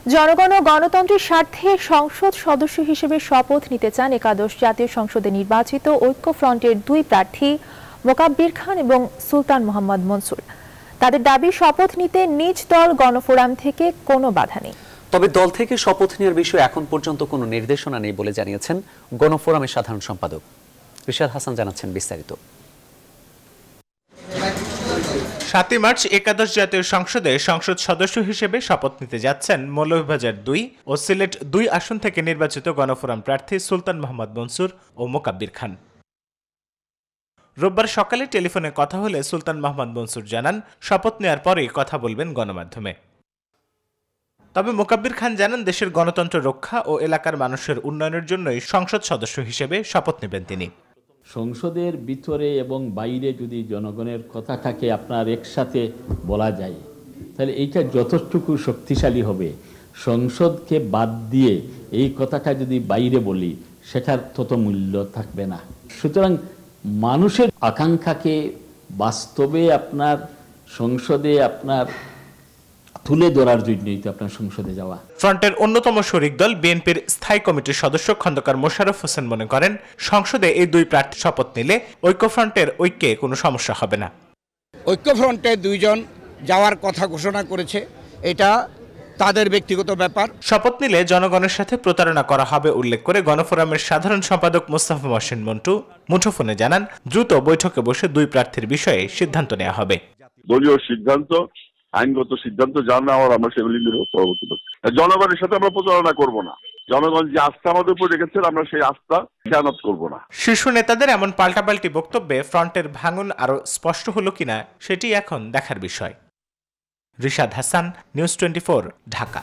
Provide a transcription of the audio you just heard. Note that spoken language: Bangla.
জনগণ ও গণতন্ত্রের স্বার্থে সংসদ সদস্য হিসেবে শপথ নিতে চান একাদশ জাতীয় সংসদে নির্বাচিত ঐক্যফ্রন্টের দুই প্রার্থী মোকাব্বির খান এবং সুলতান মোহাম্মদ মনসুর। তাদের দাবি, শপথ নিতে নিজ দল গণফোরাম থেকে কোনো বাধা নেই। তবে দল থেকে শপথ নেওয়ার বিষয়ে এখন পর্যন্ত কোনো নির্দেশনা নেই বলে জানিয়েছেন গণফোরামের সাধারণ সম্পাদক রিশাদ হাসান। জানাচ্ছেন বিস্তারিত। ৭ মার্চ একাদশ জাতীয় সংসদে সংসদ সদস্য হিসেবে শপথ নিতে যাচ্ছেন মৌলভীবাজার ২ ও সিলেট ২ আসন থেকে নির্বাচিত গণফোরাম প্রার্থী সুলতান মোহাম্মদ মনসুর ও মোকাব্বির খান। রোববার সকালে টেলিফোনে কথা হলে সুলতান মোহাম্মদ মনসুর জানান, শপথ নেওয়ার পরেই কথা বলবেন গণমাধ্যমে। তবে মোকাব্বির খান জানান, দেশের গণতন্ত্র রক্ষা ও এলাকার মানুষের উন্নয়নের জন্যই সংসদ সদস্য হিসেবে শপথ নেবেন তিনি। সংসদের ভিতরে এবং বাইরে যদি জনগণের কথাটাকে আপনার একসাথে বলা যায়, তাহলে এইটা যতটুকু শক্তিশালী হবে। সংসদকে বাদ দিয়ে এই কথাটা যদি বাইরে বলি, সেটার তত মূল্য থাকবে না। সুতরাং মানুষের আকাঙ্ক্ষাকে বাস্তবে আপনার সংসদে আপনার তুলে ধরার জন্যই তো আপনার সংসদে যাওয়া। ফ্রন্টের অন্যতম শরিক দল বিএনপির স্থায়ী কমিটির সদস্য খন্দকার মোশাররফ হোসেন মনে করেন, সংসদে এই দুই প্রার্থী শপথ নিলে ঐক্যফ্রন্টের ঐক্যে কোনো সমস্যা হবে না। ঐক্যফ্রন্টের দুইজন যাওয়ার কথা ঘোষণা করেছে, এটা তাদের ব্যক্তিগত ব্যাপার। শপথ নিলে জনগণের সাথে প্রতারণা করা হবে উল্লেখ করে গণফোরামের সাধারণ সম্পাদক মোস্তফা মহসিন মন্টু মুঠোফোনে জানান, দ্রুত বৈঠকে বসে দুই প্রার্থীর বিষয়ে সিদ্ধান্ত নেওয়া হবে। দলীয় সিদ্ধান্ত, আইনগত সিদ্ধান্ত যা নেওয়ার আমরা সেগুলি নেব পরবর্তীতে। জনগণের সাথে আমরা প্রতারণা করব না। জনগণ যে আস্থা আমাদের উপর রেখেছেন, আমরা সেই আস্থা খেয়ানত করব না। শীর্ষ নেতাদের এমন পাল্টাপাল্টি বক্তব্যে ফ্রন্টের ভাঙন আরো স্পষ্ট হলো কিনা সেটি এখন দেখার বিষয়। রিশাদ হাসান, নিউজ 24, ঢাকা।